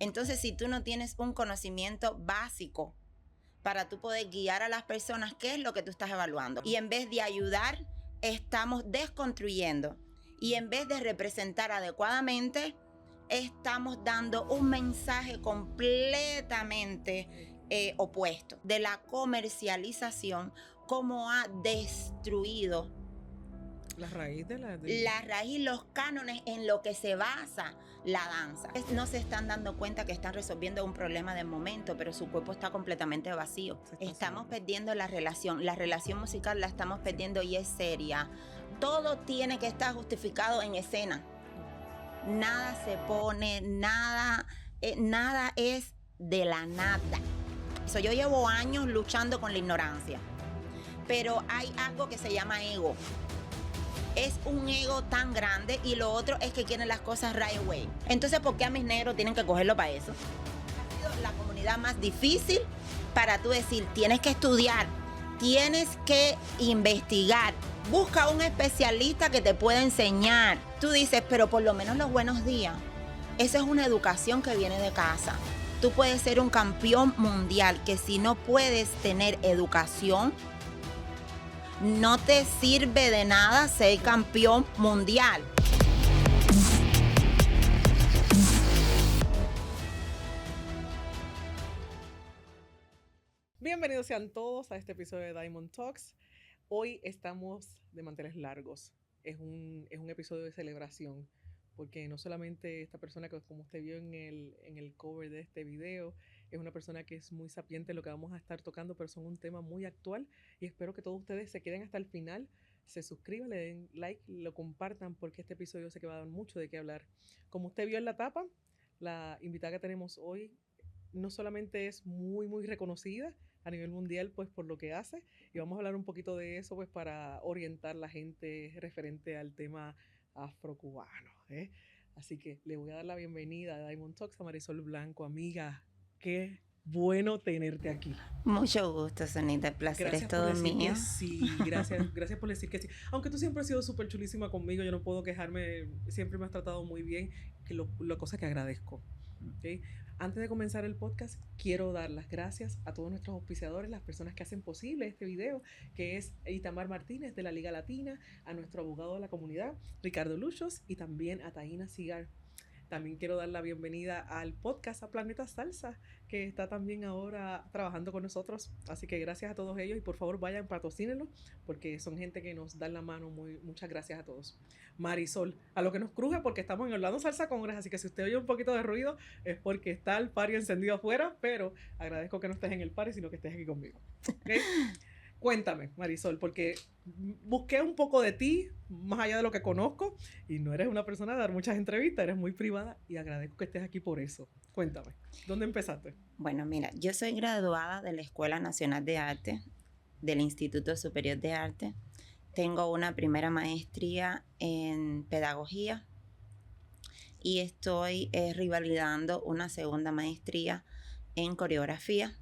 Entonces, si tú no tienes un conocimiento básico para tú poder guiar a las personas, ¿qué es lo que tú estás evaluando? Y en vez de ayudar, estamos desconstruyendo. Y en vez de representar adecuadamente, estamos dando un mensaje completamente opuesto de la comercialización, como ha destruido la raíz la raíz, los cánones en lo que se basa la danza. No se están dando cuenta que están resolviendo un problema de momento, pero su cuerpo está completamente vacío. Estamos perdiendo la relación musical la estamos perdiendo y es seria. Todo tiene que estar justificado en escena. Nada se pone, nada es de la nada. Yo llevo años luchando con la ignorancia, pero hay algo que se llama ego. Es un ego tan grande y lo otro es que quieren las cosas right away. Entonces, ¿por qué a mis negros tienen que cogerlo para eso? Ha sido la comunidad más difícil para tú decir, tienes que estudiar, tienes que investigar, busca un especialista que te pueda enseñar. Tú dices, pero por lo menos los buenos días. Esa es una educación que viene de casa. Tú puedes ser un campeón mundial, que si no puedes tener educación, no te sirve de nada ser campeón mundial. Bienvenidos sean todos a este episodio de Diamond Talks. Hoy estamos de manteles largos. Es un episodio de celebración, porque no solamente esta persona que, como usted vio en el cover de este video, es una persona que es muy sapiente en lo que vamos a estar tocando, pero son un tema muy actual y espero que todos ustedes se queden hasta el final, se suscriban, le den like, lo compartan, porque este episodio sé que va a dar mucho de qué hablar. Como usted vio en la tapa, la invitada que tenemos hoy no solamente es muy reconocida a nivel mundial, pues por lo que hace, y vamos a hablar un poquito de eso, pues para orientar a la gente referente al tema afrocubano, ¿eh? Así que le voy a dar la bienvenida a Diamond Talks a Marisol Blanco. Amiga, qué bueno tenerte aquí. Mucho gusto, Sonita, el placer es todo mío. Sí, gracias por decir que sí. Aunque tú siempre has sido súper chulísima conmigo, yo no puedo quejarme, siempre me has tratado muy bien, que la cosa que agradezco. ¿Okay? Antes de comenzar el podcast, quiero dar las gracias a todos nuestros auspiciadores, las personas que hacen posible este video, que es Itamar Martínez de la Liga Latina, a nuestro abogado de la comunidad, Ricardo Luchos, y también a Taina Cigar. También quiero dar la bienvenida al podcast A Planeta Salsa, que está también ahora trabajando con nosotros. Así que gracias a todos ellos y por favor vayan, patrocínenlo, porque son gente que nos dan la mano. Muchas gracias a todos. Marisol, a lo que nos cruje, porque estamos en Orlando Salsa Congress, así que si usted oye un poquito de ruido es porque está el party encendido afuera, pero agradezco que no estés en el party, sino que estés aquí conmigo. ¿Okay? Cuéntame, Marisol, porque busqué un poco de ti, más allá de lo que conozco, y no eres una persona de dar muchas entrevistas, eres muy privada y agradezco que estés aquí por eso. Cuéntame, ¿dónde empezaste? Bueno, mira, yo soy graduada de la Escuela Nacional de Arte, del Instituto Superior de Arte. Tengo una primera maestría en pedagogía y estoy revalidando una segunda maestría en coreografía.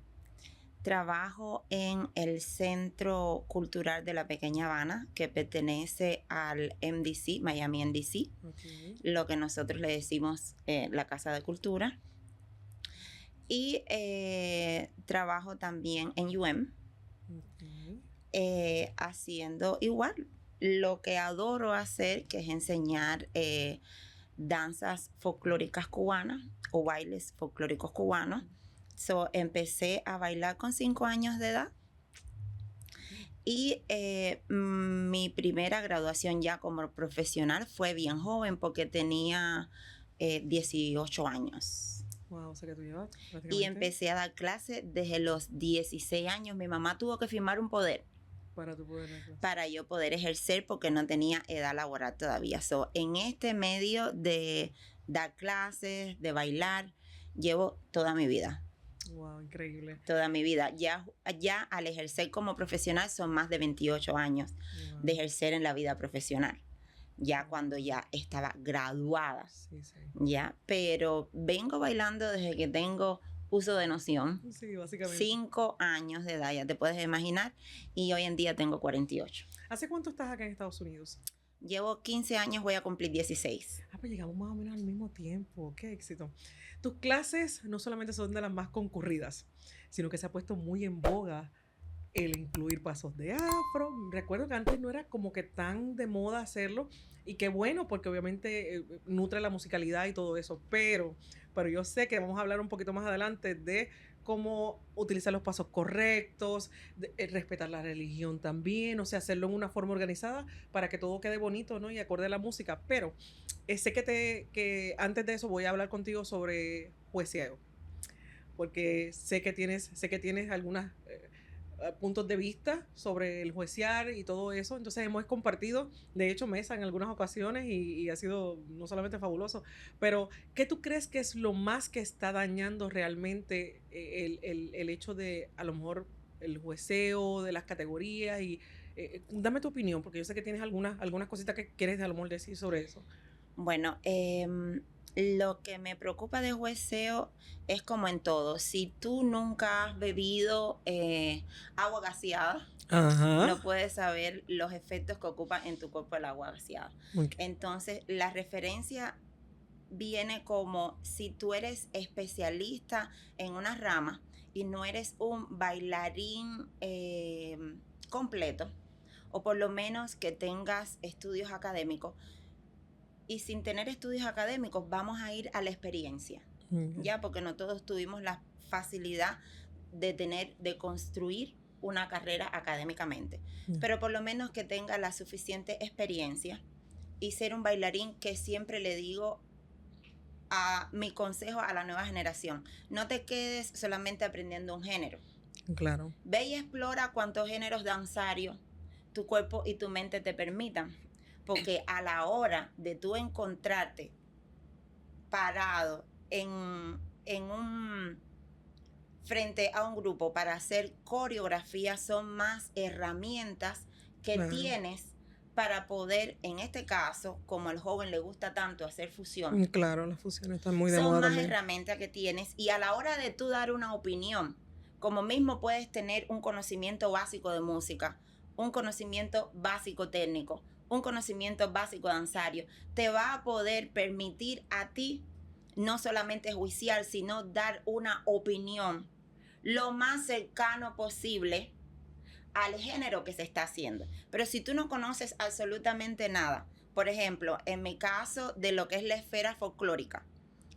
Trabajo en el Centro Cultural de la Pequeña Habana, que pertenece al MDC, Miami MDC, okay, lo que nosotros le decimos la Casa de Cultura. Y trabajo también en UM, okay, haciendo igual lo que adoro hacer, que es enseñar danzas folclóricas cubanas o bailes folclóricos cubanos. Empecé a bailar con 5 años de edad y mi primera graduación ya como profesional fue bien joven, porque tenía 18 años. Wow, o sea que tú llevas prácticamente. Y empecé a dar clases desde los 16 años. Mi mamá tuvo que firmar un poder para yo poder ejercer, porque no tenía edad laboral todavía. En este medio de dar clases, de bailar, llevo toda mi vida. Wow, increíble. Toda mi vida. Ya al ejercer como profesional son más de 28 años, wow, de ejercer en la vida profesional. Ya cuando ya estaba graduada. Sí. Ya, pero vengo bailando desde que tengo uso de noción. Sí, básicamente. 5 años de edad, ya te puedes imaginar. Y hoy en día tengo 48. ¿Hace cuánto estás acá en Estados Unidos? Llevo 15 años, voy a cumplir 16. Pues llegamos más o menos al mismo tiempo. ¡Qué éxito! Tus clases no solamente son de las más concurridas, sino que se ha puesto muy en boga el incluir pasos de afro. Recuerdo que antes no era como que tan de moda hacerlo, y qué bueno, porque obviamente nutre la musicalidad y todo eso, pero yo sé que vamos a hablar un poquito más adelante de cómo utilizar los pasos correctos, respetar la religión también, o sea, hacerlo en una forma organizada para que todo quede bonito, ¿no? Y acorde a la música. Pero sé que antes de eso voy a hablar contigo sobre jueceo, porque sé que tienes algunas puntos de vista sobre el juecear y todo eso. Entonces hemos compartido, de hecho, mesa en algunas ocasiones y ha sido no solamente fabuloso, pero ¿qué tú crees que es lo más que está dañando realmente el hecho de, a lo mejor, el jueceo de las categorías? Y dame tu opinión, porque yo sé que tienes algunas cositas que quieres a lo mejor decir sobre eso. Bueno, lo que me preocupa de jueceo es como en todo. Si tú nunca has bebido agua gaseada, Ajá. no puedes saber los efectos que ocupa en tu cuerpo el agua gaseada. Okay. Entonces, la referencia viene como si tú eres especialista en una rama y no eres un bailarín completo, o por lo menos que tengas estudios académicos. Y sin tener estudios académicos vamos a ir a la experiencia, ya, porque no todos tuvimos la facilidad de construir una carrera académicamente, pero por lo menos que tenga la suficiente experiencia y ser un bailarín, que siempre le digo a mi consejo a la nueva generación: no te quedes solamente aprendiendo un género. Claro. Ve y explora cuántos géneros danzarios tu cuerpo y tu mente te permitan. Porque a la hora de tú encontrarte parado frente a un grupo para hacer coreografía, son más herramientas que tienes para poder, en este caso, como al joven le gusta tanto hacer fusión. Claro, las fusiones están muy de moda son más también. Herramientas que tienes, y a la hora de tú dar una opinión, como mismo puedes tener un conocimiento básico de música, un conocimiento básico técnico, un conocimiento básico danzario, te va a poder permitir a ti no solamente juiciar, sino dar una opinión lo más cercano posible al género que se está haciendo. Pero si tú no conoces absolutamente nada, por ejemplo, en mi caso de lo que es la esfera folclórica,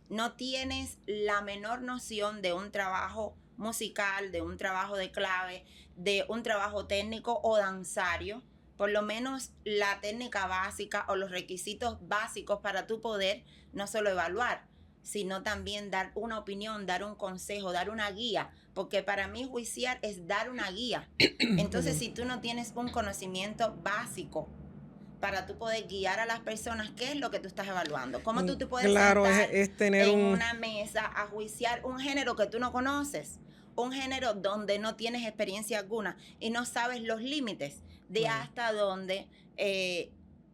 no tienes la menor noción de un trabajo musical, de un trabajo de clave, de un trabajo técnico o danzario, por lo menos la técnica básica o los requisitos básicos para tú poder no solo evaluar, sino también dar una opinión, dar un consejo, dar una guía, porque para mí juiciar es dar una guía. Entonces, si tú no tienes un conocimiento básico para tú poder guiar a las personas, ¿qué es lo que tú estás evaluando? ¿Cómo tú te puedes claro, sentar es tener en una mesa a juiciar un género que tú no conoces? Un género donde no tienes experiencia alguna y no sabes los límites de hasta dónde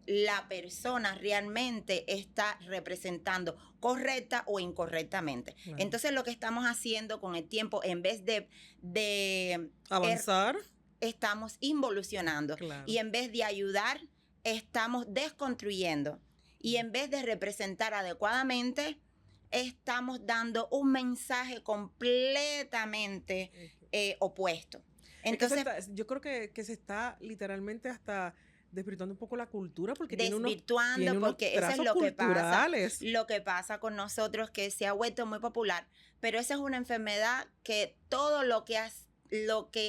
la persona realmente está representando, correcta o incorrectamente. Entonces, lo que estamos haciendo con el tiempo, en vez de avanzar, estamos involucionando. Y en vez de ayudar, estamos desconstruyendo. Y en vez de representar adecuadamente, estamos dando un mensaje completamente opuesto. Entonces, yo creo que se está literalmente hasta desvirtuando un poco la cultura, porque porque eso es lo culturales. que pasa. Lo que pasa con nosotros, que se ha vuelto muy popular, pero esa es una enfermedad que todo lo que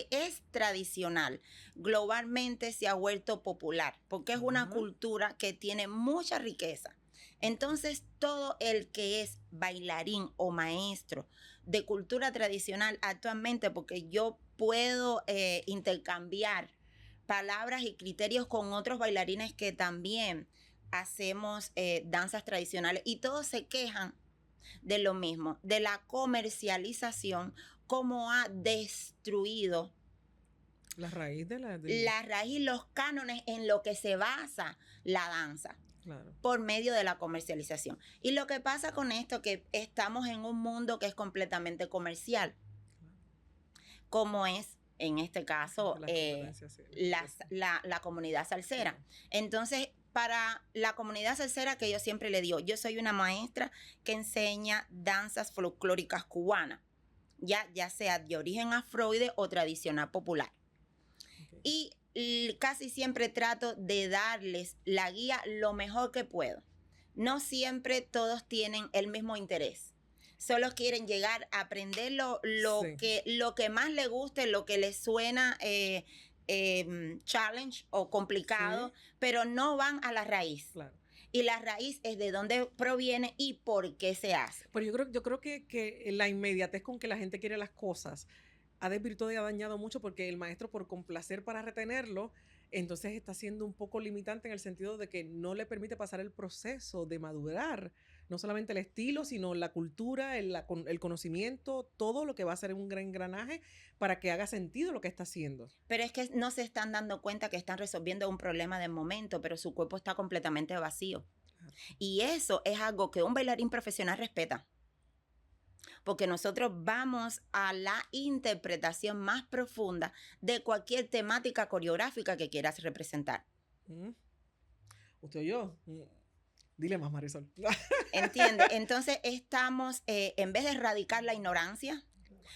es tradicional globalmente se ha vuelto popular, porque es una cultura que tiene mucha riqueza. Entonces, todo el que es bailarín o maestro de cultura tradicional actualmente, porque yo puedo intercambiar palabras y criterios con otros bailarines que también hacemos danzas tradicionales, y todos se quejan de lo mismo, de la comercialización, cómo ha destruido la raíz la raíz, los cánones en lo que se basa la danza. Claro. Por medio de la comercialización. Y lo que pasa con esto, que estamos en un mundo que es completamente comercial, como es en este caso la comunidad salsera. Entonces, para la comunidad salsera que yo siempre le digo, yo soy una maestra que enseña danzas folclóricas cubanas, ya sea de origen afroide o tradicional popular. Okay. Y casi siempre trato de darles la guía lo mejor que puedo. No siempre todos tienen el mismo interés. Solo quieren llegar a aprender lo que más les guste, lo que les suena challenge o complicado, pero no van a la raíz. Claro. Y la raíz es de dónde proviene y por qué se hace. Pero yo creo que la inmediatez con que la gente quiere las cosas ha desvirtuado y ha dañado mucho, porque el maestro, por complacer para retenerlo, entonces está siendo un poco limitante en el sentido de que no le permite pasar el proceso de madurar, no solamente el estilo, sino la cultura, el conocimiento, todo lo que va a ser un gran engranaje para que haga sentido lo que está haciendo. Pero es que no se están dando cuenta que están resolviendo un problema de momento, pero su cuerpo está completamente vacío. Y eso es algo que un bailarín profesional respeta. Porque nosotros vamos a la interpretación más profunda de cualquier temática coreográfica que quieras representar. ¿Usted o yo? Dile más, Marisol. ¿Entiende? Entonces estamos, en vez de erradicar la ignorancia,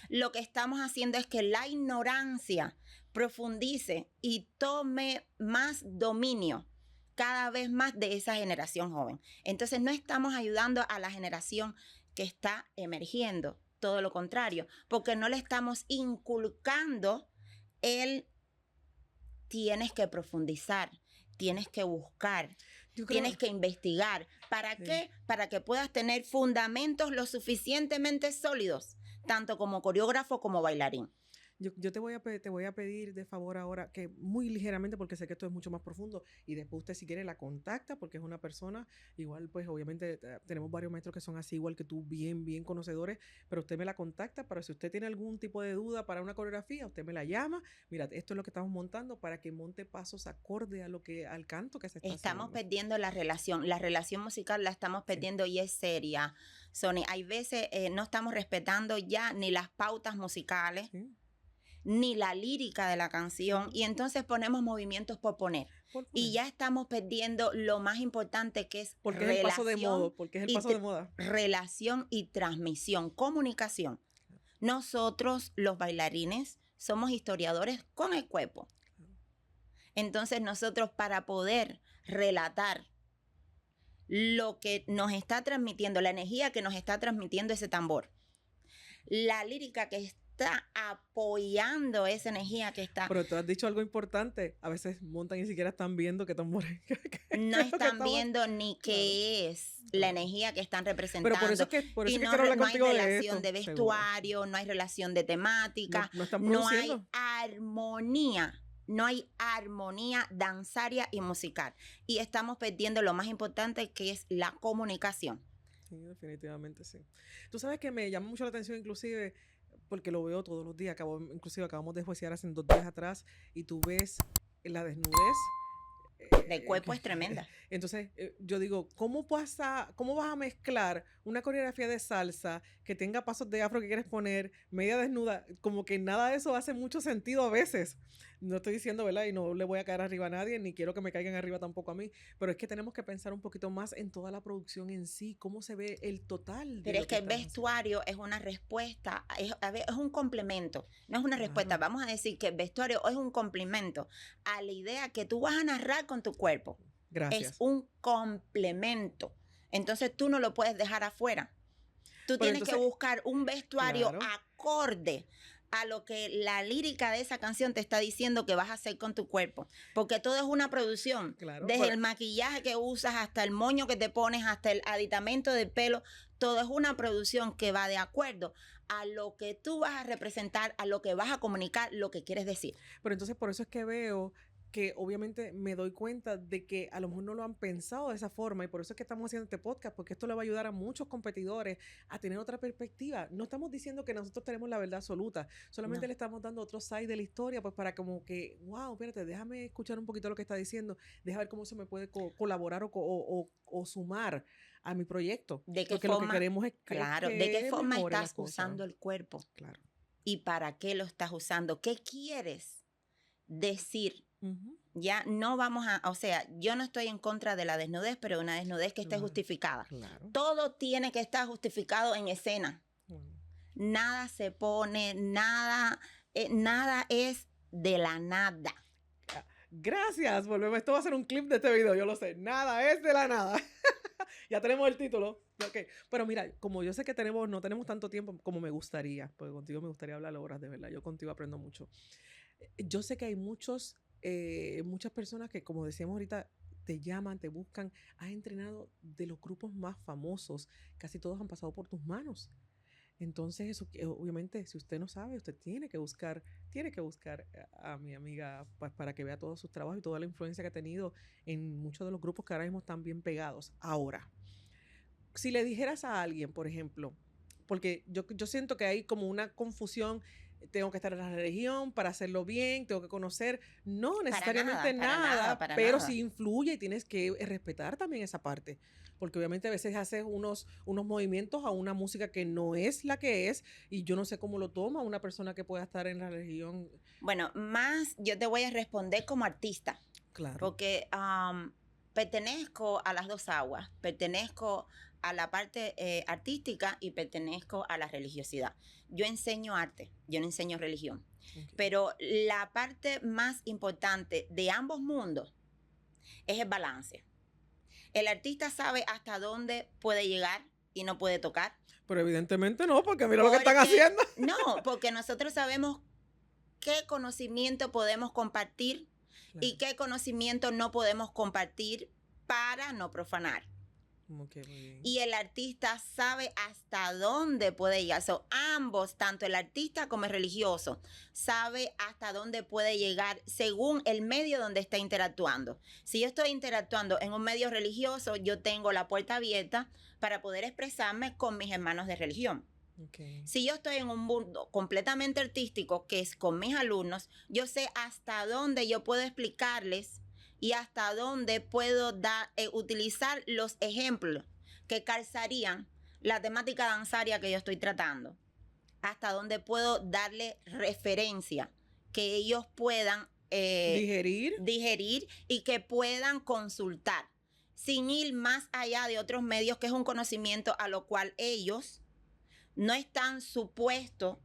lo que estamos haciendo es que la ignorancia profundice y tome más dominio cada vez más de esa generación joven. Entonces no estamos ayudando a la generación que está emergiendo, todo lo contrario, porque no le estamos inculcando tienes que profundizar, tienes que buscar, tienes que investigar. ¿Para qué? Para que puedas tener fundamentos lo suficientemente sólidos, tanto como coreógrafo como bailarín. Yo te voy a pedir de favor ahora, que muy ligeramente, porque sé que esto es mucho más profundo, y después usted, si quiere, la contacta, porque es una persona, igual pues obviamente tenemos varios maestros que son así igual que tú, bien conocedores, pero usted me la contacta para si usted tiene algún tipo de duda para una coreografía, usted me la llama. Mira, esto es lo que estamos montando, para que monte pasos acorde al canto que se está Estamos haciendo. perdiendo la relación musical la estamos perdiendo, y es seria, Sony. Hay veces no estamos respetando ya ni las pautas musicales, ni la lírica de la canción, y entonces ponemos movimientos por poner. Y ya estamos perdiendo lo más importante, que es porque es el paso de moda, porque es el paso de moda. Relación y transmisión, comunicación. Nosotros, los bailarines, somos historiadores con el cuerpo. Entonces nosotros, para poder relatar lo que nos está transmitiendo, la energía que nos está transmitiendo ese tambor, la lírica que está apoyando esa energía que está. Pero tú has dicho algo importante. A veces montan y ni siquiera están viendo qué tambores. No están viendo ni qué es la energía que están representando. Pero por eso es que quiero hablar contigo de esto. No hay relación de vestuario, seguro. No hay relación de temática, no hay armonía. No hay armonía danzaria y musical. Y estamos perdiendo lo más importante, que es la comunicación. Sí, definitivamente sí. Tú sabes que me llama mucho la atención, inclusive, porque lo veo todos los días. Inclusive acabamos de juiciar hace 2 días atrás, y tú ves la desnudez. De cuerpo es tremenda. Entonces, yo digo, ¿cómo vas a mezclar una coreografía de salsa que tenga pasos de afro que quieres poner, media desnuda? Como que nada de eso hace mucho sentido a veces. No estoy diciendo, ¿verdad? Y no le voy a caer arriba a nadie, ni quiero que me caigan arriba tampoco a mí, pero es que tenemos que pensar un poquito más en toda la producción en sí, cómo se ve el total. Pero es que el vestuario es una respuesta, es un complemento, no es una respuesta. Vamos a decir que el vestuario es un complemento a la idea que tú vas a narrar con tu cuerpo. Gracias. Es un complemento. Entonces tú no lo puedes dejar afuera. Tú tienes que buscar un vestuario acorde a lo que la lírica de esa canción te está diciendo que vas a hacer con tu cuerpo. Porque todo es una producción. Desde el maquillaje que usas, hasta el moño que te pones, hasta el aditamento del pelo, todo es una producción que va de acuerdo a lo que tú vas a representar, a lo que vas a comunicar, lo que quieres decir. Pero entonces por eso es que veo que obviamente me doy cuenta de que a lo mejor no lo han pensado de esa forma, y por eso es que estamos haciendo este podcast, porque esto le va a ayudar a muchos competidores a tener otra perspectiva. No estamos diciendo que nosotros tenemos la verdad absoluta, solamente le estamos dando otro side de la historia, pues para como que, wow, espérate, déjame escuchar un poquito lo que está diciendo, déjame ver cómo se me puede colaborar o sumar a mi proyecto. ¿De qué porque forma? Lo que queremos es que ¿De qué forma estás usando el cuerpo? Claro. ¿Y para qué lo estás usando? ¿Qué quieres decir Ya no vamos a, o sea, yo no estoy en contra de la desnudez, pero una desnudez que esté justificada. Claro. Todo tiene que estar justificado en escena. Nada se pone, nada es de la nada. Gracias, volvemos. Esto va a ser un clip de este video, yo lo sé. Nada es de la nada. Ya tenemos el título. Okay. Pero mira, como yo sé que no tenemos tanto tiempo como me gustaría, porque contigo me gustaría hablar horas, de verdad. Yo contigo aprendo mucho. Yo sé que hay muchas personas que, como decíamos ahorita, te llaman, te buscan. Has entrenado de los grupos más famosos. Casi todos han pasado por tus manos. Entonces, eso, obviamente, si usted no sabe, usted tiene que buscar a mi amiga para que vea todos sus trabajos y toda la influencia que ha tenido en muchos de los grupos que ahora mismo están bien pegados. Ahora, si le dijeras a alguien, por ejemplo, porque yo siento que hay como una confusión, tengo que estar en la religión para hacerlo bien, tengo que conocer, no necesariamente nada, pero sí influye y tienes que respetar también esa parte, porque obviamente a veces haces unos movimientos a una música que no es la que es, y yo no sé cómo lo toma una persona que pueda estar en la religión. Bueno, más yo te voy a responder como artista. Claro. Porque pertenezco a las dos aguas, pertenezco a la parte artística y pertenezco a la religiosidad. Yo enseño arte, yo no enseño religión. Okay. Pero la parte más importante de ambos mundos es el balance. El artista sabe hasta dónde puede llegar y no puede tocar. Pero evidentemente no, porque mira lo que están haciendo. No, porque nosotros sabemos qué conocimiento podemos compartir. Claro. Y qué conocimiento no podemos compartir para no profanar. Okay, muy bien. Y el artista sabe hasta dónde puede llegar. Ambos, tanto el artista como el religioso, sabe hasta dónde puede llegar según el medio donde está interactuando. Si yo estoy interactuando en un medio religioso, yo tengo la puerta abierta para poder expresarme con mis hermanos de religión. Okay. Si yo estoy en un mundo completamente artístico, que es con mis alumnos, yo sé hasta dónde yo puedo explicarles y hasta dónde puedo utilizar los ejemplos que calzarían la temática danzaria que yo estoy tratando. Hasta dónde puedo darle referencia que ellos puedan digerir y que puedan consultar sin ir más allá de otros medios, que es un conocimiento a lo cual ellos no están supuestos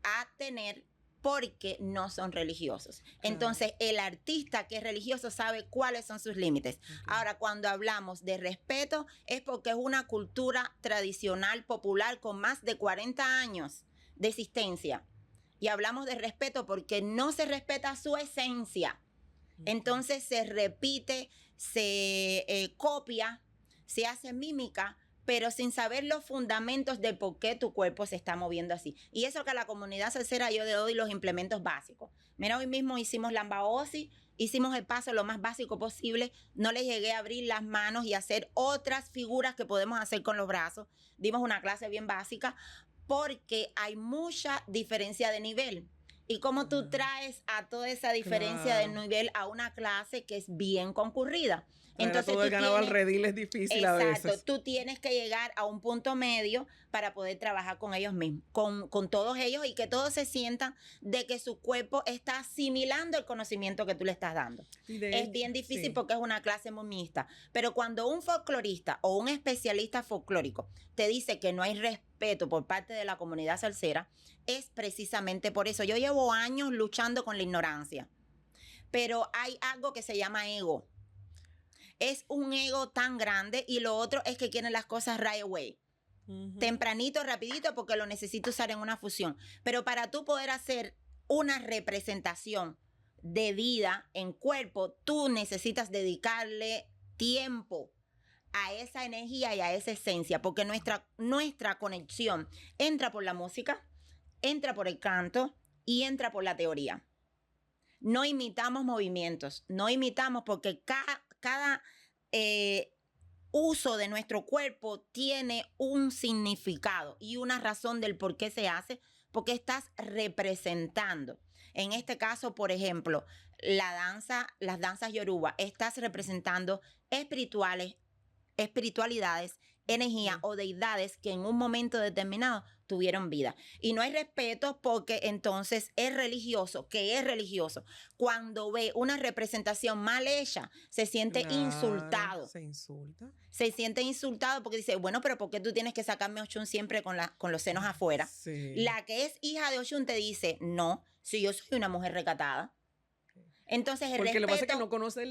a tener porque no son religiosos. Claro. Entonces, el artista que es religioso sabe cuáles son sus límites. Okay. Ahora, cuando hablamos de respeto, es porque es una cultura tradicional, popular, con más de 40 años de existencia. Y hablamos de respeto porque no se respeta su esencia. Okay. Entonces, se repite, se copia, se hace mímica, pero sin saber los fundamentos de por qué tu cuerpo se está moviendo así. Y eso que a la comunidad salsera yo le doy los implementos básicos. Mira, hoy mismo hicimos lambaosi, hicimos el paso lo más básico posible, no les llegué a abrir las manos y hacer otras figuras que podemos hacer con los brazos. Dimos una clase bien básica porque hay mucha diferencia de nivel. Y cómo tú traes a toda esa diferencia de nivel a una clase que es bien concurrida. Entonces, todo el ganado al redil es difícil a veces. Exacto, tú tienes que llegar a un punto medio para poder trabajar con ellos mismos, con todos ellos, y que todos se sientan de que su cuerpo está asimilando el conocimiento que tú le estás dando. Es bien difícil porque es una clase muy mixta. Pero cuando un folclorista o un especialista folclórico te dice que no hay respeto por parte de la comunidad salsera, es precisamente por eso. Yo llevo años luchando con la ignorancia, pero hay algo que se llama ego. Es un ego tan grande, y lo otro es que quieren las cosas right away. Tempranito, rapidito, porque lo necesito usar en una fusión. Pero para tú poder hacer una representación de vida en cuerpo, tú necesitas dedicarle tiempo a esa energía y a esa esencia, porque nuestra conexión entra por la música, entra por el canto y entra por la teoría. No imitamos movimientos, no imitamos, porque cada uso de nuestro cuerpo tiene un significado y una razón del por qué se hace, porque estás representando. En este caso, por ejemplo, las danzas yoruba, estás representando espiritualidades, energías o deidades que en un momento determinado tuvieron vida. Y no hay respeto porque entonces es religioso, que es religioso. Cuando ve una representación mal hecha, se siente insultado. Se insulta. Se siente insultado porque dice, bueno, pero ¿por qué tú tienes que sacarme Oshun siempre con los senos afuera? Sí. La que es hija de Oshun te dice, no, si yo soy una mujer recatada. Entonces porque respeto, lo que pasa es que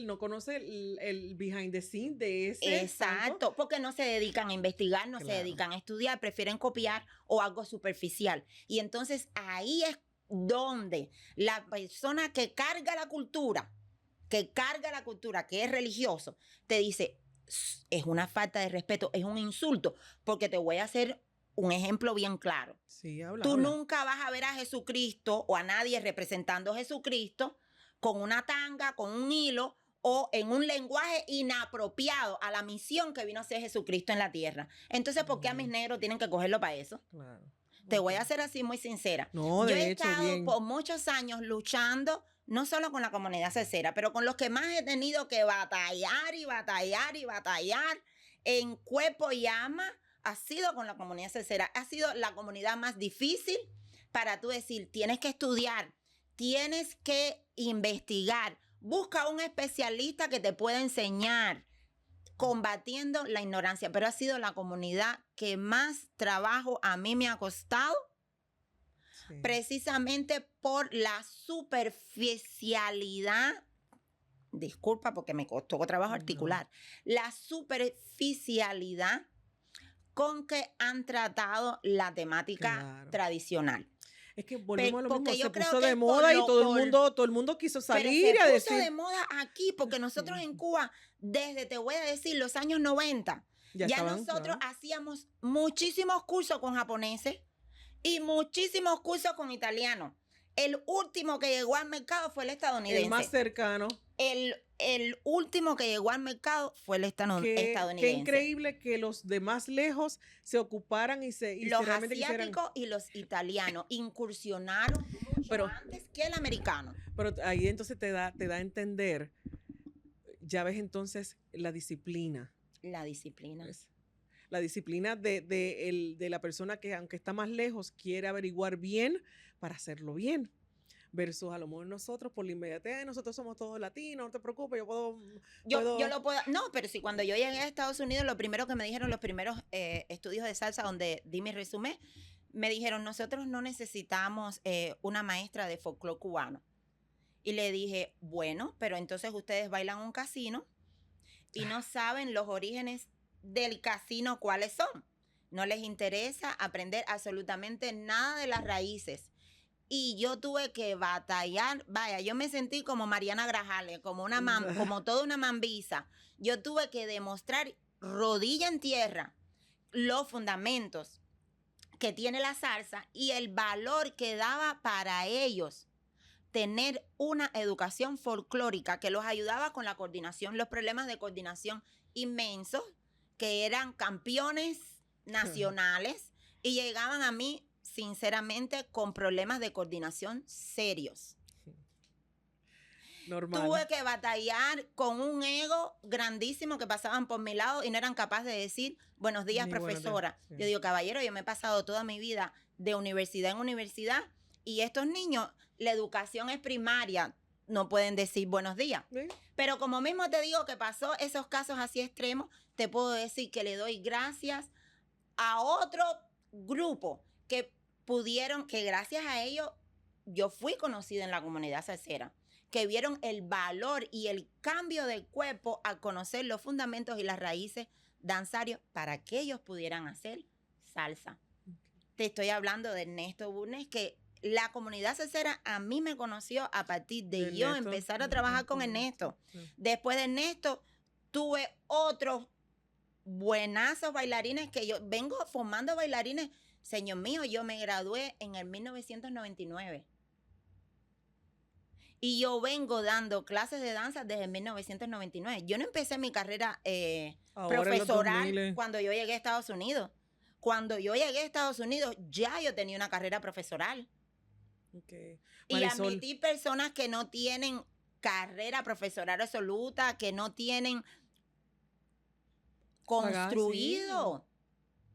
no conoce el behind the scene de ese. Exacto, santo. porque no se dedican a investigar, no se dedican a estudiar, prefieren copiar o algo superficial. Y entonces ahí es donde la persona que carga la cultura, que es religioso, te dice, es una falta de respeto, es un insulto, porque te voy a hacer un ejemplo bien claro. Sí, Tú nunca vas a ver a Jesucristo o a nadie representando a Jesucristo con una tanga, con un hilo o en un lenguaje inapropiado a la misión que vino a hacer Jesucristo en la tierra. Entonces, ¿por qué a mis negros tienen que cogerlo para eso? Claro. Te voy a ser así muy sincera. No, yo he hecho, estado bien. por muchos años luchando, no solo con la comunidad salsera, pero con los que más he tenido que batallar y batallar y batallar en cuerpo y alma, ha sido con la comunidad salsera. Ha sido la comunidad más difícil para tú decir, tienes que estudiar, tienes que investigar, busca un especialista que te pueda enseñar, combatiendo la ignorancia, pero ha sido la comunidad que más trabajo a mí me ha costado, precisamente por la superficialidad, disculpa porque me costó trabajo articular, la superficialidad con que han tratado la temática tradicional. Es que volvemos a lo mismo, se yo puso de moda y todo el mundo quiso salir a decir. Se puso de moda aquí porque nosotros en Cuba, desde, te voy a decir, los años 90, ya nosotros hacíamos muchísimos cursos con japoneses y muchísimos cursos con italianos. El último que llegó al mercado fue el estadounidense. El más cercano. El último que llegó al mercado fue el estadounidense. Qué increíble que los de más lejos se ocuparan y los asiáticos y los italianos incursionaron mucho antes que el americano. Pero ahí entonces te da a entender, ya ves entonces la disciplina. La disciplina. ¿Ves? La disciplina de la persona que aunque está más lejos quiere averiguar bien para hacerlo bien. Versus a lo mejor nosotros por la inmediatez, nosotros somos todos latinos, no te preocupes, yo lo puedo, no, pero si cuando yo llegué a Estados Unidos, lo primero que me dijeron, los primeros estudios de salsa donde di mi resumen, me dijeron, nosotros no necesitamos una maestra de folclore cubano. Y le dije, bueno, pero entonces ustedes bailan un casino y no saben los orígenes del casino cuáles son. No les interesa aprender absolutamente nada de las raíces. Y yo tuve que batallar, vaya, yo me sentí como Mariana Grajales, como toda una mambisa. Yo tuve que demostrar rodilla en tierra los fundamentos que tiene la salsa y el valor que daba para ellos tener una educación folclórica que los ayudaba con la coordinación, los problemas de coordinación inmensos, que eran campeones nacionales y llegaban a mí sinceramente con problemas de coordinación serios. Normal. Tuve que batallar con un ego grandísimo que pasaban por mi lado y no eran capaces de decir buenos días, profesora. Sí. Yo digo, caballero, yo me he pasado toda mi vida de universidad en universidad y estos niños, la educación es primaria, no pueden decir buenos días. ¿Sí? Pero como mismo te digo que pasó esos casos así extremos, te puedo decir que le doy gracias a otro grupo que gracias a ellos yo fui conocida en la comunidad salsera, que vieron el valor y el cambio del cuerpo al conocer los fundamentos y las raíces danzarios para que ellos pudieran hacer salsa. Te estoy hablando de Ernesto Burnes, que la comunidad salsera a mí me conoció a partir de yo empezar a trabajar con Ernesto. Después de Ernesto tuve otros buenazos bailarines que yo vengo formando bailarines. Señor mío, yo me gradué en el 1999. Y yo vengo dando clases de danza desde 1999. Yo no empecé mi carrera profesoral cuando yo llegué a Estados Unidos. Cuando yo llegué a Estados Unidos, ya yo tenía una carrera profesoral. Okay. Y admití personas que no tienen carrera profesoral absoluta, que no tienen construido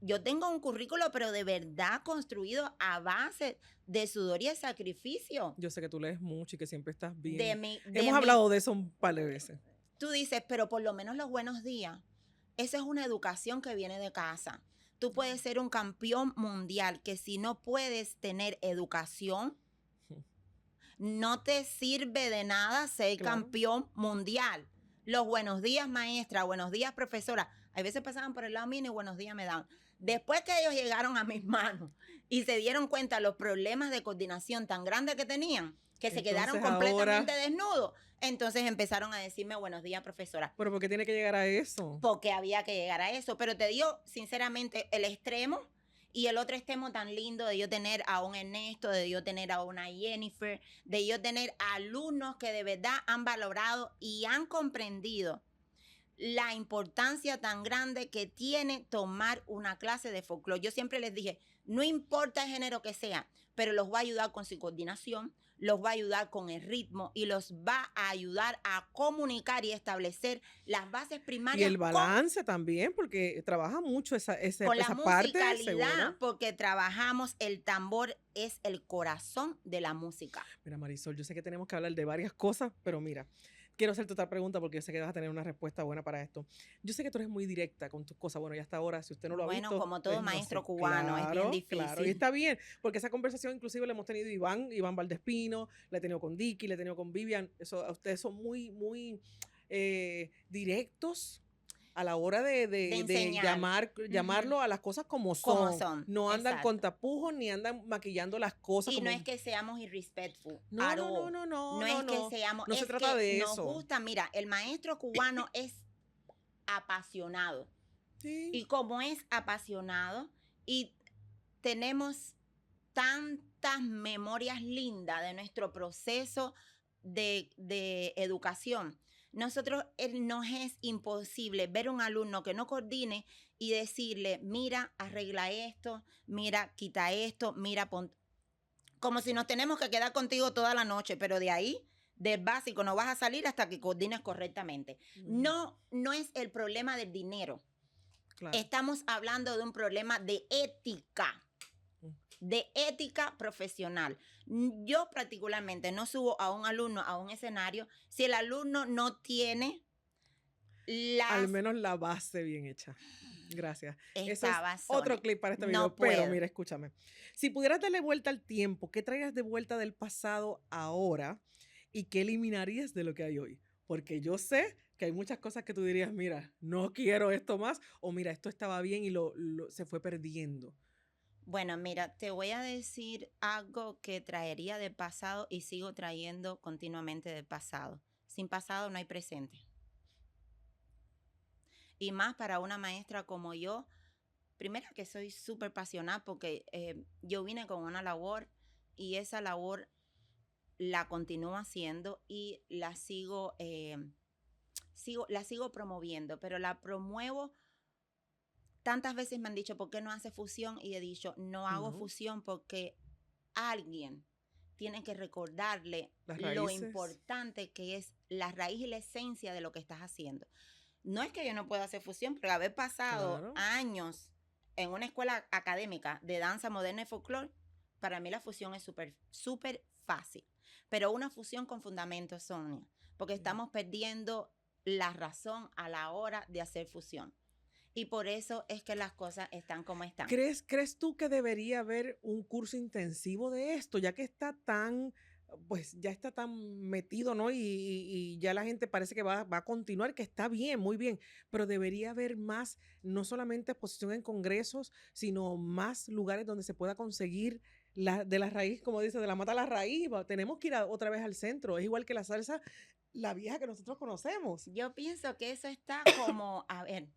yo tengo un currículo, pero de verdad construido a base de sudor y de sacrificio. Yo sé que tú lees mucho y que siempre estás bien. De Hemos hablado de eso un par de veces. Tú dices, pero por lo menos los buenos días. Esa es una educación que viene de casa. Tú puedes ser un campeón mundial, que si no puedes tener educación, no te sirve de nada ser campeón mundial. Los buenos días, maestra, buenos días, profesora. A veces pasaban por el lado mío y buenos días me daban. Después que ellos llegaron a mis manos y se dieron cuenta de los problemas de coordinación tan grandes que tenían, que se quedaron completamente desnudos, entonces empezaron a decirme buenos días, profesora. ¿Pero por qué tiene que llegar a eso? Porque había que llegar a eso. Pero te digo, sinceramente, el extremo y el otro extremo tan lindo de yo tener a un Ernesto, de yo tener a una Jennifer, de yo tener alumnos que de verdad han valorado y han comprendido la importancia tan grande que tiene tomar una clase de folclore. Yo siempre les dije, no importa el género que sea, pero los va a ayudar con su coordinación, los va a ayudar con el ritmo y los va a ayudar a comunicar y establecer las bases primarias. Y el balance también, porque trabaja mucho esa con la parte. Musicalidad, porque trabajamos, el tambor es el corazón de la música. Mira, Marisol, yo sé que tenemos que hablar de varias cosas, pero mira, quiero hacerte otra pregunta porque yo sé que vas a tener una respuesta buena para esto. Yo sé que tú eres muy directa con tus cosas. Bueno, ya hasta ahora, si usted no lo ha visto. Bueno, como todo maestro cubano, claro, es bien difícil. Claro, y está bien, porque esa conversación inclusive la hemos tenido Iván Valdespino, la he tenido con Dicky, la he tenido con Vivian. Ustedes son muy directos a la hora de llamarlo a las cosas como son. No andan con tapujos ni andan maquillando las cosas. Y no es que seamos irrespectful. No. No es que seamos. No se trata de eso. Nos gusta, mira, el maestro cubano es apasionado. Sí. Y como es apasionado y tenemos tantas memorias lindas de nuestro proceso de educación, nosotros nos es imposible ver un alumno que no coordine y decirle, mira, arregla esto, mira, quita esto, mira, pon... Como si nos tenemos que quedar contigo toda la noche, pero de ahí, del básico, no vas a salir hasta que coordines correctamente. No es el problema del dinero. Claro. Estamos hablando de un problema de ética. De ética profesional. Yo particularmente no subo a un alumno a un escenario si el alumno no tiene al menos la base bien hecha. Gracias. Esa es otro clip para este video, pero mira, escúchame. Si pudieras darle vuelta al tiempo, ¿qué traerías de vuelta del pasado ahora y qué eliminarías de lo que hay hoy? Porque yo sé que hay muchas cosas que tú dirías, mira, no quiero esto más, o mira, esto estaba bien y se fue perdiendo. Bueno, mira, te voy a decir algo que traería del pasado y sigo trayendo continuamente del pasado. Sin pasado no hay presente. Y más para una maestra como yo, primero que soy súper apasionada porque yo vine con una labor y esa labor la continúo haciendo y la sigo promoviendo, pero la promuevo. Tantas veces me han dicho, ¿por qué no hace fusión? Y he dicho, no hago fusión porque alguien tiene que recordarle lo importante que es la raíz y la esencia de lo que estás haciendo. No es que yo no pueda hacer fusión, pero haber pasado años en una escuela académica de danza moderna y folclore, para mí la fusión es súper fácil. Pero una fusión con fundamentos, Sonia, porque estamos perdiendo la razón a la hora de hacer fusión. Y por eso es que las cosas están como están. ¿Crees tú que debería haber un curso intensivo de esto? Ya que está tan, pues ya está tan metido, ¿no? Y ya la gente parece que va a continuar, que está bien, muy bien. Pero debería haber más, no solamente exposición en congresos, sino más lugares donde se pueda conseguir de la raíz, como dice, de la mata a la raíz. Tenemos que ir otra vez al centro. Es igual que la salsa, la vieja que nosotros conocemos. Yo pienso que eso está como, a ver...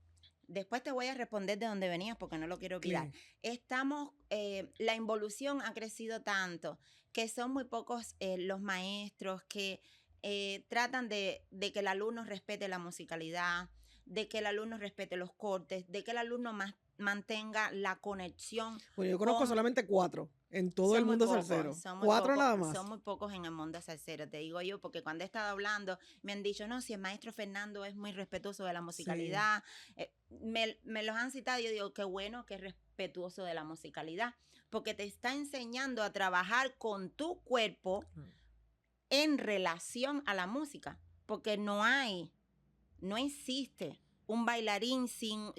Después te voy a responder de dónde venías porque no lo quiero olvidar. La involución ha crecido tanto que son muy pocos los maestros que tratan de que el alumno respete la musicalidad, de que el alumno respete los cortes, de que el alumno mantenga la conexión. Bueno, yo conozco solamente 4. en todo el Son muy mundo pocos, salsero. son muy 4 pocos, nada más. Son muy pocos en el mundo salsero, te digo yo, porque cuando he estado hablando, me han dicho, no, si el maestro Fernando es muy respetuoso de la musicalidad, me los han citado, yo digo, qué bueno que es respetuoso de la musicalidad, porque te está enseñando a trabajar con tu cuerpo en relación a la música, porque no existe un bailarín sin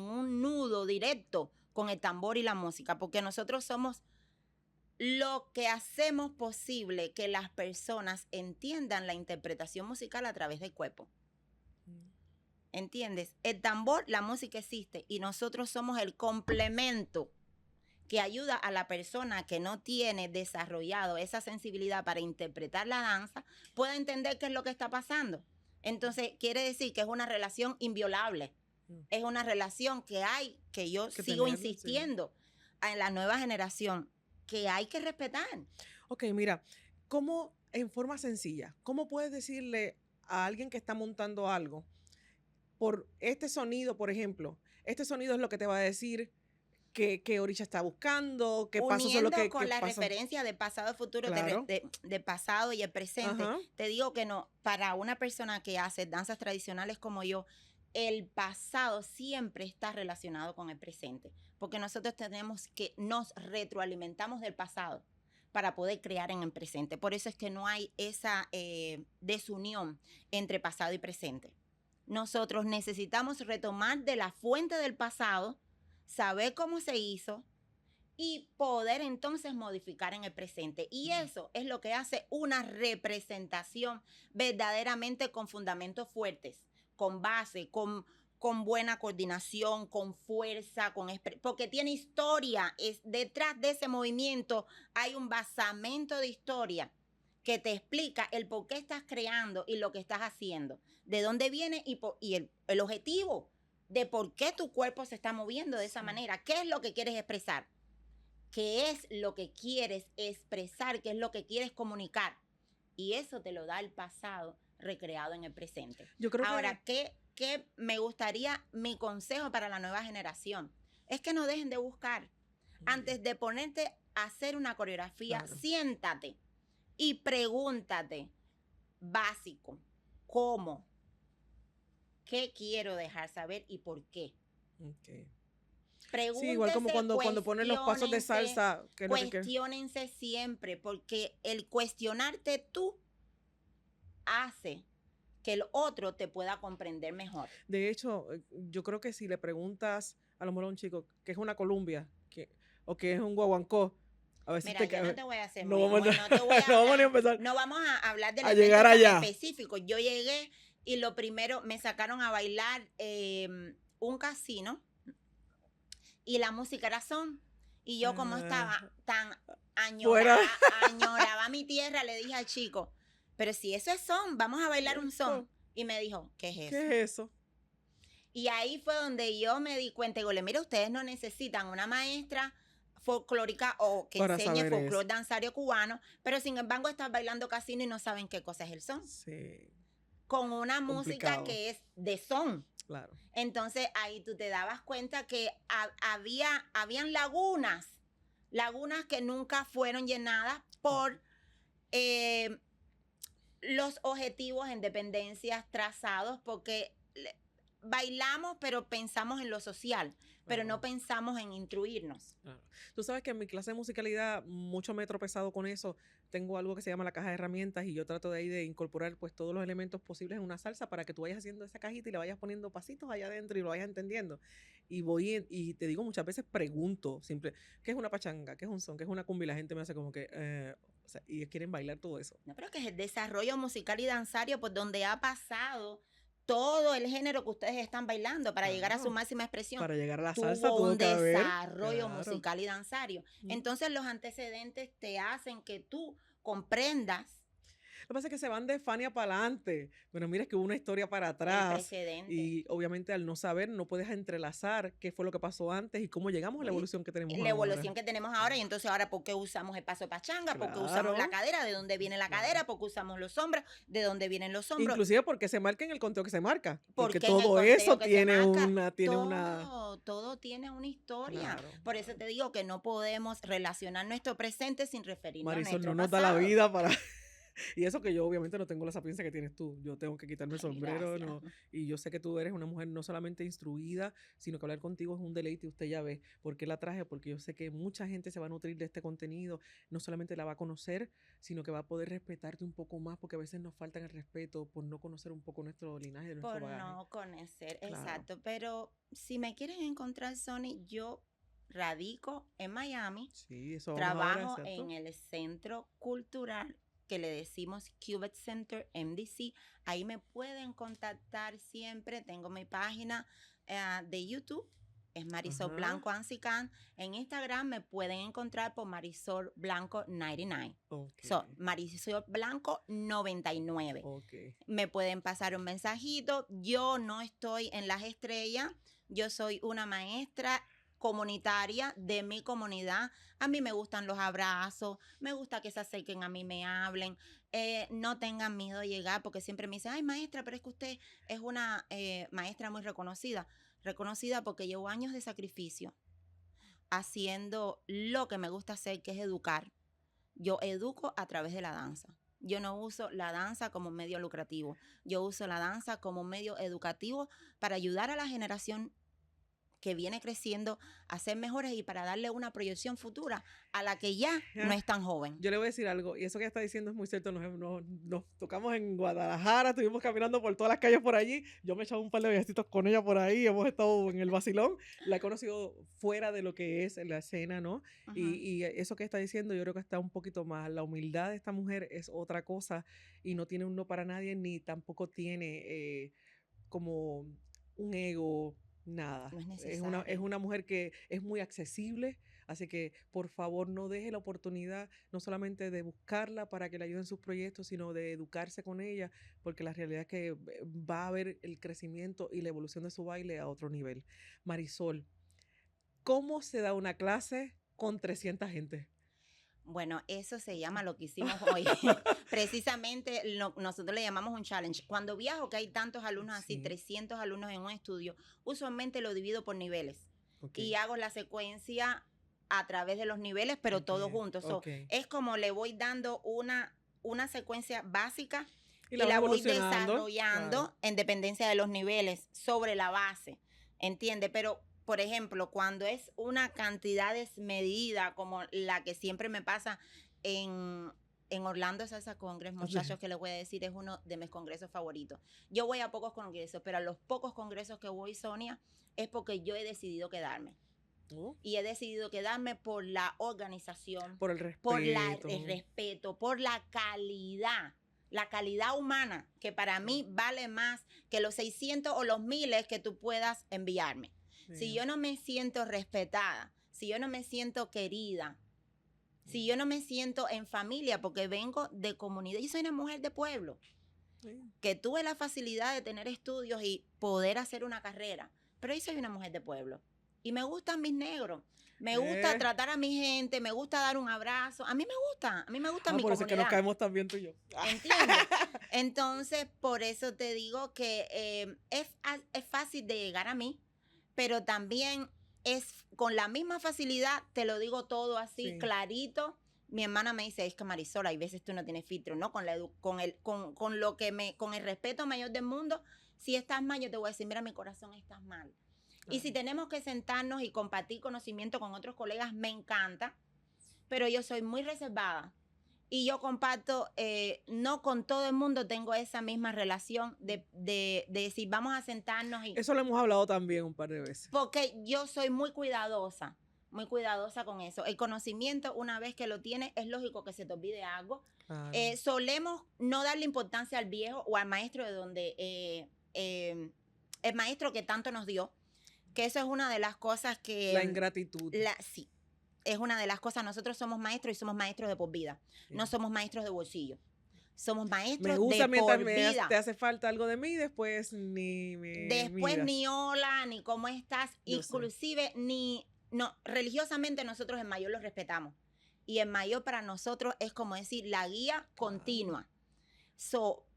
un nudo directo con el tambor y la música, porque nosotros somos lo que hacemos posible que las personas entiendan la interpretación musical a través del cuerpo. ¿Entiendes? El tambor, la música existe y nosotros somos el complemento que ayuda a la persona que no tiene desarrollado esa sensibilidad para interpretar la danza, pueda entender qué es lo que está pasando. Entonces, quiere decir que es una relación inviolable. Es una relación que yo sigo insistiendo en la nueva generación, que hay que respetar. Ok, mira, ¿cómo, en forma sencilla, cómo puedes decirle a alguien que está montando algo, por este sonido, por ejemplo, este sonido es lo que te va a decir que Orisha está buscando, qué pasos son los que con la pasan? referencia de pasado, futuro, Claro. de pasado y el presente. Ajá. Te digo que no, para una persona que hace danzas tradicionales como yo, el pasado siempre está relacionado con el presente, porque nosotros nos retroalimentamos del pasado para poder crear en el presente. Por eso es que no hay esa desunión entre pasado y presente. Nosotros necesitamos retomar de la fuente del pasado, saber cómo se hizo y poder entonces modificar en el presente. Y eso es lo que hace una representación verdaderamente con fundamentos fuertes, con base, con buena coordinación, con fuerza, porque tiene historia. Detrás de ese movimiento hay un basamento de historia que te explica el por qué estás creando y lo que estás haciendo, de dónde viene y el objetivo de por qué tu cuerpo se está moviendo de esa manera. ¿Qué es lo que quieres expresar? ¿Qué es lo que quieres expresar? ¿Qué es lo que quieres comunicar? Y eso te lo da el pasado recreado en el presente. Yo creo Ahora, ¿qué me gustaría, mi consejo para la nueva generación? Es que no dejen de buscar. Antes de ponerte a hacer una coreografía, Claro. Siéntate y pregúntate, básico, ¿cómo? ¿Qué quiero dejar saber y por qué? Okay. Pregúntese, sí, igual como cuando ponen los pasos de salsa. Cuestiónense siempre, porque el cuestionarte tú hace que el otro te pueda comprender mejor. De hecho, yo creo que si le preguntas a lo mejor a un chico que es una columbia o que es un guaguancó, a veces Mira, yo no te voy a hacer no muy, vamos no te voy a no vamos ni a hablar, empezar no vamos a hablar del a evento llegar tan allá. específico. Yo llegué y lo primero me sacaron a bailar un casino y la música era son. Y yo como estaba tan añoraba mi tierra, le dije al chico, pero si eso es son, vamos a bailar un son. Y me dijo, ¿qué es eso? ¿Qué es eso? Y ahí fue donde yo me di cuenta y digo, mira, ustedes no necesitan una maestra folclórica o que para enseñe folclore danzario cubano, pero sin embargo están bailando casino y no saben qué cosa es el son. Sí. Con una música que es de son. Claro. Entonces ahí tú te dabas cuenta que habían lagunas que nunca fueron llenadas por los objetivos en dependencias trazados, porque bailamos pero pensamos en lo social, pero no pensamos en instruirnos. Claro. Tú sabes que en mi clase de musicalidad mucho me he tropezado con eso. Tengo algo que se llama la caja de herramientas y yo trato de ahí de incorporar pues todos los elementos posibles en una salsa para que tú vayas haciendo esa cajita y le vayas poniendo pasitos allá adentro y lo vayas entendiendo. Y te digo, muchas veces pregunto simple, ¿qué es una pachanga? ¿Qué es un son? ¿Qué es una cumbia? Y la gente me hace como que, o sea, y quieren bailar todo eso. No, pero que es el desarrollo musical y danzario por donde ha pasado todo el género que ustedes están bailando para llegar a su máxima expresión. Para llegar a la salsa tuvo un que haber, desarrollo musical y danzario. Entonces los antecedentes te hacen que tú comprendas Lo que pasa es que se van de Fania para adelante. Pero mira, es que hubo una historia para El atrás. precedente. Y obviamente al no saber, no puedes entrelazar qué fue lo que pasó antes y cómo llegamos a la evolución que tenemos La ahora. evolución que tenemos ahora, y entonces ahora, ¿por qué usamos el paso pachanga? ¿Por qué usamos Claro. la cadera? ¿De dónde viene la cadera? ¿Por qué usamos los hombros? ¿De dónde vienen los hombros? Inclusive porque se marca en el conteo que se marca. Porque en el todo conteo eso que se tiene marca, todo tiene una historia. Claro, Por eso te digo que no podemos relacionar nuestro presente sin referirnos a Marisol, nuestro no nos da pasado. la vida para... Y eso que yo obviamente no tengo la sapiencia que tienes tú. Yo tengo que quitarme el Ay, sombrero. gracias. No. Y yo sé que tú eres una mujer no solamente instruida, sino que hablar contigo es un deleite. Y usted ya ve por qué la traje, porque yo sé que mucha gente se va a nutrir de este contenido. No solamente la va a conocer, sino que va a poder respetarte un poco más, porque a veces nos falta el respeto por no conocer un poco nuestro linaje, de nuestro Por bagaje. no conocer, Claro. exacto. Pero si me quieren encontrar, Sony, yo radico en Miami. Sí, eso vamos ahora, Trabajo exacto. en el centro cultural que le decimos Cubit Center MDC. Ahí me pueden contactar siempre. Tengo mi página de YouTube. Es Marisol Ajá. Blanco Ansicán. En Instagram me pueden encontrar por Marisol Blanco 99. Okay. So, Marisol Blanco 99. Okay. Me pueden pasar un mensajito. Yo no estoy en las estrellas. Yo soy una maestra comunitaria de mi comunidad. A mí me gustan los abrazos, me gusta que se acerquen a mí, me hablen, no tengan miedo de llegar, porque siempre me dicen, ay maestra, pero es que usted es una maestra muy reconocida porque llevo años de sacrificio haciendo lo que me gusta hacer, que es educar. Yo educo a través de la danza. Yo no uso la danza como medio lucrativo, yo uso la danza como medio educativo para ayudar a la generación que viene creciendo a ser mejores y para darle una proyección futura a la que ya no es tan joven. Yo le voy a decir algo, y eso que está diciendo es muy cierto. Nos tocamos en Guadalajara, estuvimos caminando por todas las calles por allí. Yo me he echado un par de viajecitos con ella por ahí, hemos estado en el vacilón. La he conocido fuera de lo que es la escena, ¿no? Ajá. Y eso que está diciendo, yo creo que está un poquito más. La humildad de esta mujer es otra cosa y no tiene un no para nadie, ni tampoco tiene como un ego. Nada. No es necesario. Es una mujer que es muy accesible, así que por favor no deje la oportunidad no solamente de buscarla para que le ayude en sus proyectos, sino de educarse con ella, porque la realidad es que va a haber el crecimiento y la evolución de su baile a otro nivel. Marisol, ¿cómo se da una clase con 300 gente? Bueno, eso se llama lo que hicimos hoy. Precisamente nosotros le llamamos un challenge. Cuando viajo, que hay tantos alumnos así, 300 alumnos en un estudio, usualmente lo divido por niveles. Okay. Y hago la secuencia a través de los niveles, pero todos juntos. Okay. Es como le voy dando una secuencia básica y la voy desarrollando en dependencia de los niveles sobre la base. ¿Entiende? Pero por ejemplo, cuando es una cantidad desmedida como la que siempre me pasa en Orlando Salsa Congress, muchachos, que les voy a decir, es uno de mis congresos favoritos. Yo voy a pocos congresos, pero a los pocos congresos que voy, Sonia, es porque yo he decidido quedarme. Y he decidido quedarme por la organización, por el respeto, por la calidad humana, que para mí vale más que los 600 o los 1000 que tú puedas enviarme. Sí. Si yo no me siento respetada, si yo no me siento querida, si yo no me siento en familia, porque vengo de comunidad, yo soy una mujer de pueblo, que tuve la facilidad de tener estudios y poder hacer una carrera, pero yo soy una mujer de pueblo y me gustan mis negros, me gusta tratar a mi gente, me gusta dar un abrazo, a mí me gusta mi por comunidad. Por eso es que nos caemos tan bien tú y yo. ¿Entiendes? Entonces, por eso te digo que es fácil de llegar a mí, pero también es con la misma facilidad, te lo digo todo así, clarito. Mi hermana me dice, es que Marisol, hay veces tú no tienes filtro, ¿no? Con el respeto mayor del mundo, si estás mal, yo te voy a decir, mira, mi corazón, estás mal. Y si tenemos que sentarnos y compartir conocimiento con otros colegas, me encanta, pero yo soy muy reservada. Y yo comparto, no con todo el mundo tengo esa misma relación de decir, vamos a sentarnos. Eso lo hemos hablado también un par de veces. Porque yo soy muy cuidadosa con eso. El conocimiento, una vez que lo tienes, es lógico que se te olvide algo. Claro. Solemos no darle importancia al viejo o al maestro de donde, el maestro que tanto nos dio, que eso es una de las cosas que... La ingratitud. Sí. Es una de las cosas, nosotros somos maestros y somos maestros de por vida, no somos maestros de bolsillo. Somos maestros Me usa de mientras por vida. te hace falta algo de mí, después ni me Después miras. ni hola, ni cómo estás. Yo sé. Inclusive no, religiosamente nosotros en mayor los respetamos. Y en mayor para nosotros es como decir la guía continua.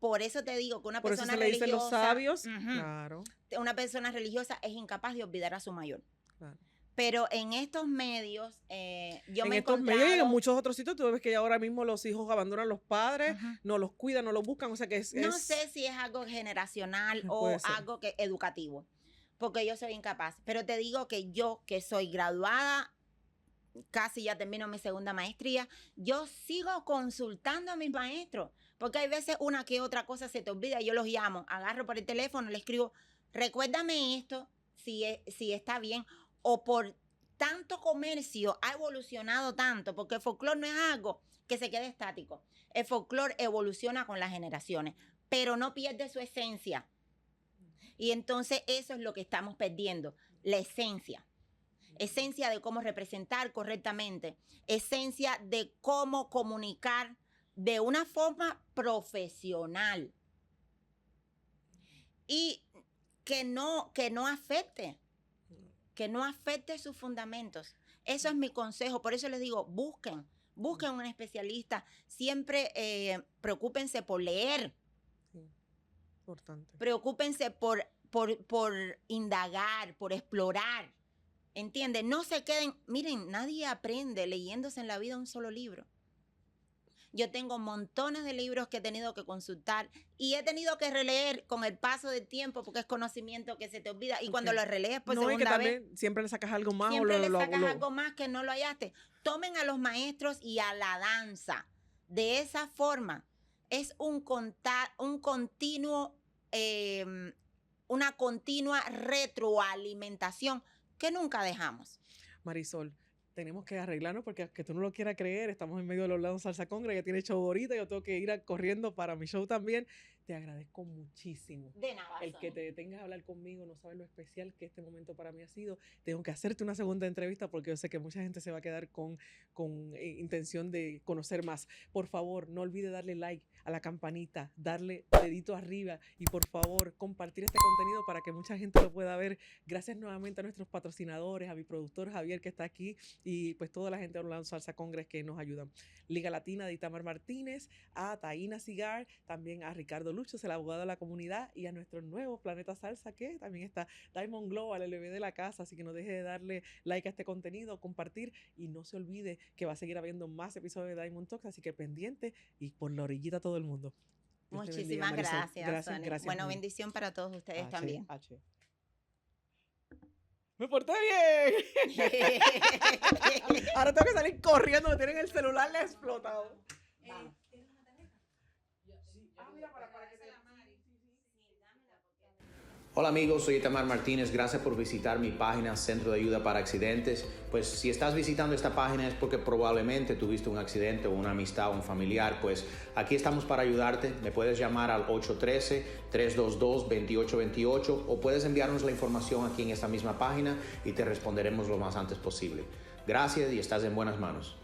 Por eso te digo que una Por eso persona se le dicen los religiosa, sabios. ujú, Claro, una persona religiosa es incapaz de olvidar a su mayor. claro. Pero en estos medios, yo En me he estos medios y en encontrado... muchos otros sitios, tú ves que ahora mismo los hijos abandonan a los padres, Ujú. no los cuidan, no los buscan, o sea que No sé si es algo generacional o Puede ser. algo educativo, porque yo soy incapaz. Pero te digo que yo, que soy graduada, casi ya termino mi segunda maestría, yo sigo consultando a mis maestros, porque hay veces una que otra cosa se te olvida y yo los llamo, agarro por el teléfono, le escribo, recuérdame esto, si está bien, o por tanto comercio ha evolucionado tanto, porque el folclore no es algo que se quede estático. El folclore evoluciona con las generaciones, pero no pierde su esencia. Y entonces eso es lo que estamos perdiendo, la esencia. Esencia de cómo representar correctamente, esencia de cómo comunicar de una forma profesional y que no afecte sus fundamentos. Eso es mi consejo, por eso les digo, busquen un especialista, siempre preocúpense por leer, Sí, importante. preocúpense por indagar, por explorar. ¿Entiendes? No se queden, miren, nadie aprende leyéndose en la vida un solo libro. Yo tengo montones de libros que he tenido que consultar y he tenido que releer con el paso del tiempo porque es conocimiento que se te olvida. Y cuando lo relees por No, y que segunda vez, también siempre le sacas algo más siempre o le sacas algo más que no lo hallaste. Tomen a los maestros y a la danza. De esa forma, es una continua retroalimentación que nunca dejamos. Marisol, tenemos que arreglarnos porque aunque tú no lo quieras creer, estamos en medio de los Orlando Salsa Congress, ya tiene show ahorita, yo tengo que ir corriendo para mi show también. Te agradezco muchísimo. De nada. El que te detengas a hablar conmigo, no sabes lo especial que este momento para mí ha sido. Tengo que hacerte una segunda entrevista porque yo sé que mucha gente se va a quedar con intención de conocer más. Por favor, no olvide darle like a la campanita, darle dedito arriba y por favor compartir este contenido para que mucha gente lo pueda ver. Gracias nuevamente a nuestros patrocinadores, a mi productor Javier que está aquí y pues toda la gente de Orlando Salsa Congress que nos ayudan. Liga Latina de Itamar Martínez, a Taína Cigar, también a Ricardo Luchos, el abogado de la comunidad, y a nuestro nuevo Planeta Salsa, que también está Diamond Global, el bebé de la casa, así que no deje de darle like a este contenido, compartir, y no se olvide que va a seguir habiendo más episodios de Diamond Talks, así que pendiente y por la orillita todo el mundo. Dios te bendiga, Muchísimas Marisol. gracias, Sonny. Gracias. Bueno, bendición para todos ustedes también. ¡Me porté bien! Ahora tengo que salir corriendo, me tienen el celular, le ha explotado. ¿Tienes una tarjeta? Mira, para que te... Hola amigos, soy Itamar Martínez, gracias por visitar mi página Centro de Ayuda para Accidentes. Pues si estás visitando esta página es porque probablemente tuviste un accidente o una amistad o un familiar, pues aquí estamos para ayudarte. Me puedes llamar al 813-322-2828 o puedes enviarnos la información aquí en esta misma página y te responderemos lo más antes posible. Gracias y estás en buenas manos.